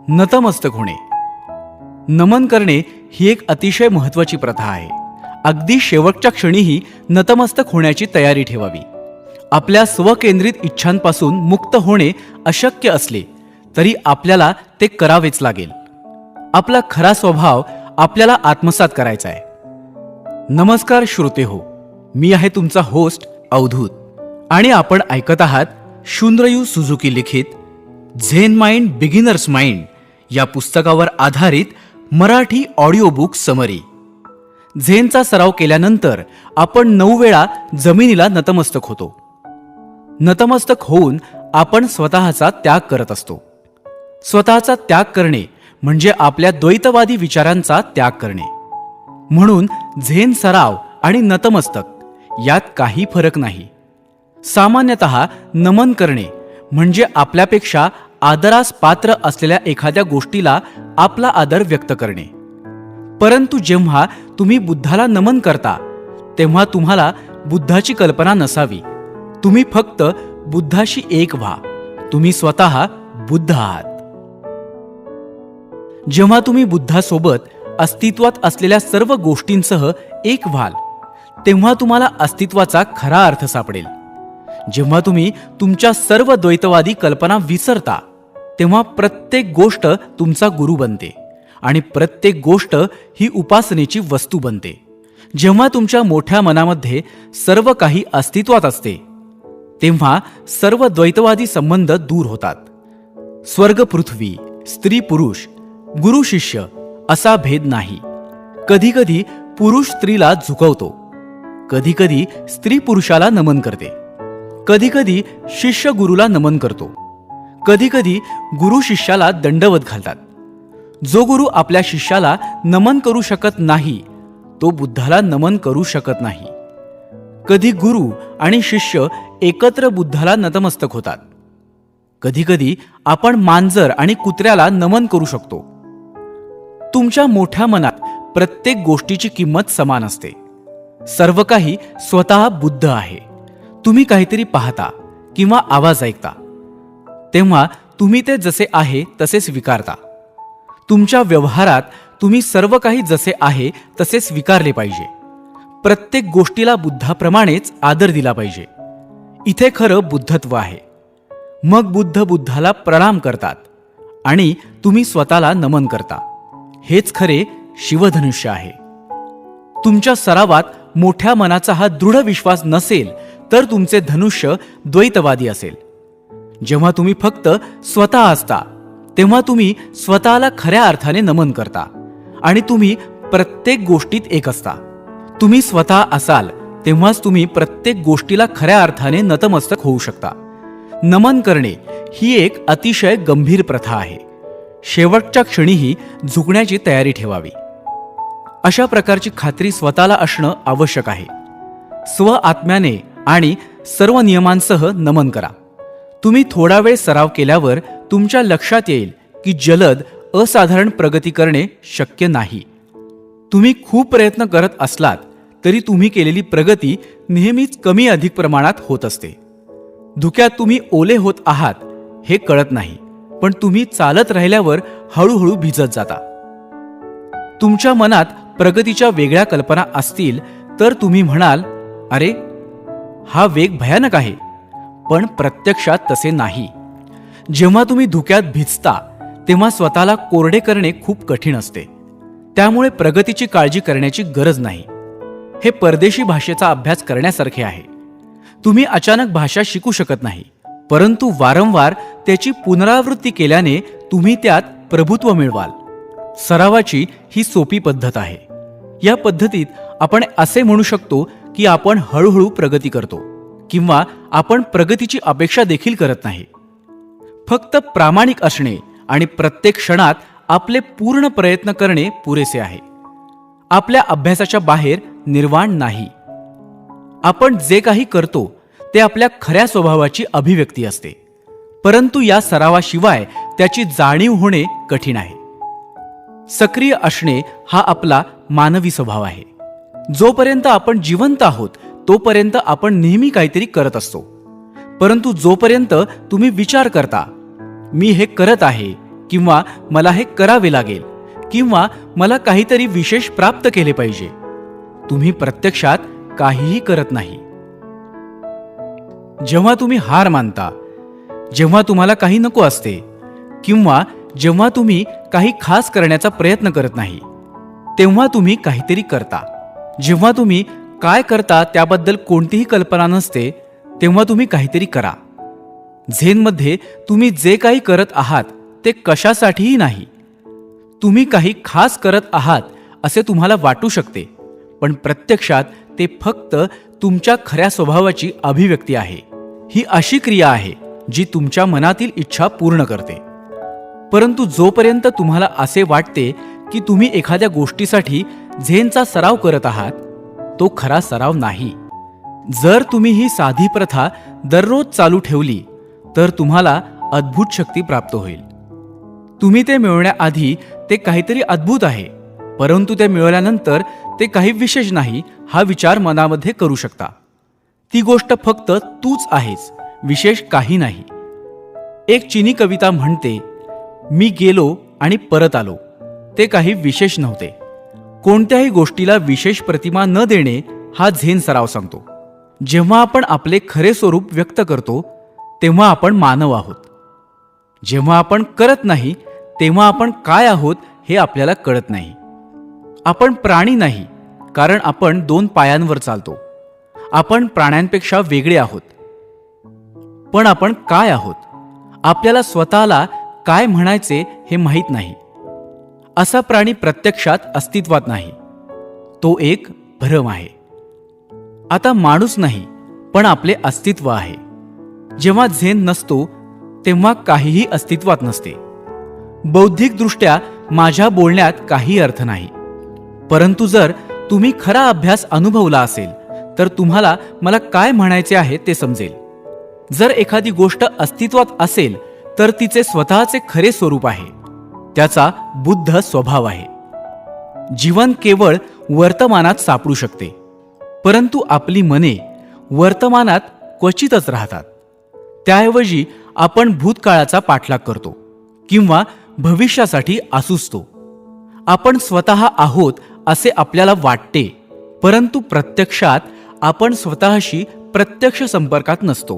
नतमस्तक होणे. नमन करणे ही एक अतिशय महत्त्वाची प्रथा आहे. अगदी शेवटच्या क्षणीही नतमस्तक होण्याची तयारी ठेवावी. आपल्या स्वकेंद्रित इच्छांपासून मुक्त होणे अशक्य असले तरी आपल्याला ते करावेच लागेल. आपला खरा स्वभाव आपल्याला आत्मसात करायचा आहे. नमस्कार श्रोते हो, मी आहे तुमचा होस्ट अवधूत आणि आपण ऐकत आहात शून्ययू सुझुकी लिखित झेन माइंड बिगिनर्स माइंड या पुस्तकावर आधारित मराठी ऑडिओ बुक समरी. झेनचा सराव केल्यानंतर आपण 9 वेळा जमिनीला नतमस्तक होतो. नतमस्तक होऊन आपण स्वतःचा त्याग करत असतो. स्वतःचा त्याग करणे म्हणजे आपल्या द्वैतवादी विचारांचा त्याग करणे. म्हणून झेन सराव आणि नतमस्तक यात काही फरक नाही. सामान्यतः नमन करणे म्हणजे आपल्यापेक्षा आदरास पात्र असलेल्या एखाद्या गोष्टीला आपला आदर व्यक्त करणे. परंतु जेव्हा तुम्ही बुद्धाला नमन करता तेव्हा तुम्हाला बुद्धाची कल्पना नसावी. तुम्ही फक्त बुद्धाशी एक व्हा. तुम्ही स्वतः बुद्ध आहात. जेव्हा तुम्ही बुद्धासोबत अस्तित्वात असलेल्या सर्व गोष्टींसह एक व्हाल तेव्हा तुम्हाला अस्तित्वाचा खरा अर्थ सापडेल. जेव्हा तुम्ही तुमच्या सर्व द्वैतवादी कल्पना विसरता तेव्हा प्रत्येक गोष्ट तुमचा गुरु बनते आणि प्रत्येक गोष्ट ही उपासनेची वस्तू बनते. जेव्हा तुमच्या मोठ्या मनामध्ये सर्व काही अस्तित्वात असते तेव्हा सर्व द्वैतवादी संबंध दूर होतात. स्वर्ग पृथ्वी, स्त्री पुरुष, गुरु शिष्य असा भेद नाही. कधीकधी पुरुष स्त्रीला झुकवतो, कधीकधी स्त्री पुरुषाला नमन करते, कधीकधी शिष्य गुरुला नमन करतो, कधीकधी गुरु शिष्याला दंडवत घालतात. जो गुरु आपल्या शिष्याला नमन करू शकत नाही तो बुद्धाला नमन करू शकत नाही. कधी गुरु आणि शिष्य एकत्र बुद्धाला नतमस्तक होतात. कधीकधी आपण मांजर आणि कुत्र्याला नमन करू शकतो. तुमच्या मोठ्या मनात प्रत्येक गोष्टीची किंमत समान असते. सर्व काही स्वतः बुद्ध आहे. तुम्ही काहीतरी पाहता किंवा आवाज ऐकता तेव्हा तुम्ही ते जसे आहे तसे स्वीकारता. तुमच्या व्यवहारात तुम्ही सर्व काही जसे आहे तसे स्वीकारले पाहिजे. प्रत्येक गोष्टीला बुद्धाप्रमाणेच आदर दिला पाहिजे. इथे खरं बुद्धत्व आहे. मग बुद्ध बुद्धाला प्रणाम करतात आणि तुम्ही स्वतःला नमन करता. हेच खरे शिवधनुष्य आहे. तुमच्या सरावात मोठ्या मनाचा हा दृढ विश्वास नसेल तर तुमचे धनुष्य द्वैतवादी असेल. जेव्हा तुम्ही फक्त स्वतः असता तेव्हा तुम्ही स्वतःला खऱ्या अर्थाने नमन करता आणि तुम्ही प्रत्येक गोष्टीत एक असता. तुम्ही स्वतः असाल तेव्हाच तुम्ही प्रत्येक गोष्टीला खऱ्या अर्थाने नतमस्तक होऊ शकता. नमन करणे ही एक अतिशय गंभीर प्रथा आहे. शेवटच्या क्षणीही झुकण्याची तयारी ठेवावी. अशा प्रकारची खात्री स्वतःला असणं आवश्यक आहे. स्व आत्म्याने आणि सर्व नियमांसह नमन करा. तुम्ही थोडा वेळ सराव केल्यावर तुमच्या लक्षात येईल की जलद असाधारण प्रगती करणे शक्य नाही. तुम्ही खूप प्रयत्न करत असलात तरी तुम्ही केलेली प्रगती नेहमीच कमी अधिक प्रमाणात होत असते. धुक्यात तुम्ही ओले होत आहात हे कळत नाही, पण तुम्ही चालत राहिल्यावर हळूहळू भिजत जाता. तुमच्या मनात प्रगतीच्या वेगळ्या कल्पना असतील तर तुम्ही म्हणाल, अरे हा वेग भयानक आहे, पण प्रत्यक्षात तसे नाही. जेव्हा तुम्ही धुक्यात भिजता तेव्हा स्वतःला कोरडे करणे खूप कठीण असते. त्यामुळे प्रगतीची काळजी करण्याची गरज नाही. हे परदेशी भाषेचा अभ्यास करण्यासारखे आहे. तुम्ही अचानक भाषा शिकू शकत नाही, परंतु वारंवार त्याची पुनरावृत्ती केल्याने तुम्ही त्यात प्रभुत्व मिळवाल. सरावाची ही सोपी पद्धत आहे. या पद्धतीत आपण असे म्हणू शकतो की आपण हळूहळू प्रगती करतो किंवा आपण प्रगतीची अपेक्षा देखील करत नाही. फक्त प्रामाणिक असणे आणि प्रत्येक क्षणात आपले पूर्ण प्रयत्न करणे पुरेसे आहे. आपल्या अभ्यासाच्या बाहेर निर्वाण नाही. आपण जे काही करतो ते आपल्या खऱ्या स्वभावाची अभिव्यक्ती असते, परंतु या सरावाशिवाय त्याची जाणीव होणे कठीण आहे. सक्रिय असणे हा आपला मानवी स्वभाव आहे. जोपर्यंत आपण जिवंत आहोत तोपर्यंत आपण नेहमी काहीतरी करत असतो. परंतु जोपर्यंत तुम्ही विचार करता, मी हे करत आहे किंवा मला हे करावे लागेल किंवा मला काहीतरी विशेष प्राप्त केले पाहिजे. तुम्ही प्रत्यक्षात काहीही करत नाही. जेव्हा तुम्ही हार मानता, जेव्हा तुम्हाला काही नको असते किंवा जेव्हा तुम्ही काही खास करण्याचा प्रयत्न करत नाही, तेव्हा तुम्ही काहीतरी करता. जेव्हा तुम्ही काय करता त्याबद्दल कोणतीही कल्पना नसते, तेव्हा तुम्ही काहीतरी करा. झेनमध्ये तुम्ही जे काही करत आहात ते कशासाठीही नाही. तुम्ही काही खास करत आहात असे तुम्हाला वाटू शकते, पण प्रत्यक्षात ते फक्त तुमच्या खऱ्या स्वभावाची अभिव्यक्ती आहे. ही अशी क्रिया आहे जी तुमच्या मनातील इच्छा पूर्ण करते. परंतु जोपर्यंत तुम्हाला असे वाटते की तुम्ही एखाद्या गोष्टीसाठी झेनचा सराव करत आहात, तो खरा सराव नाही. जर तुम्ही ही साधी प्रथा दररोज चालू ठेवली तर तुम्हाला अद्भुत शक्ती प्राप्त होईल. तुम्ही ते मिळवण्याआधी ते काहीतरी अद्भुत आहे, परंतु ते मिळवल्यानंतर ते काही विशेष नाही हा विचार मनामध्ये करू शकता. ती गोष्ट फक्त तूच आहेस, विशेष काही नाही. एक चीनी कविता म्हणते, मी गेलो आणि परत आलो. ते काही विशेष नव्हते. कोणत्याही गोष्टीला विशेष प्रतिमा न देणे हा झेन सराव सांगतो. जेव्हा आपण आपले खरे स्वरूप व्यक्त करतो तेव्हा आपण मानव आहोत. जेव्हा आपण करत नाही तेव्हा आपण काय आहोत हे आपल्याला कळत नाही. आपण प्राणी नाही, कारण आपण 2 पायांवर चालतो. आपण प्राण्यांपेक्षा वेगळे आहोत. पण आपण काय आहोत? आपल्याला स्वतःला काय म्हणायचे हे माहीत नाही. असा प्राणी प्रत्यक्षात अस्तित्वात नाही. तो एक भ्रम आहे. आता माणूस नाही, पण आपले अस्तित्व आहे. जेव्हा झेन नसतो तेव्हा काहीही अस्तित्वात नसते. बौद्धिकदृष्ट्या माझ्या बोलण्यात काही अर्थ नाही, परंतु जर तुम्ही खरा अभ्यास अनुभवला असेल तर तुम्हाला मला काय म्हणायचे आहे ते समजेल. जर एखादी गोष्ट अस्तित्वात असेल तर तिचे स्वतःचे खरे स्वरूप आहे. त्याचा बुद्ध स्वभाव आहे. जीवन केवळ वर्तमानात सापडू शकते, परंतु आपली मने वर्तमानात क्वचितच राहतात. त्याऐवजी आपण भूतकाळाचा पाठलाग करतो किंवा भविष्यासाठी आसुसतो. आपण स्वतः आहोत असे आपल्याला वाटते, परंतु प्रत्यक्षात आपण स्वतःशी प्रत्यक्ष संपर्कात नसतो.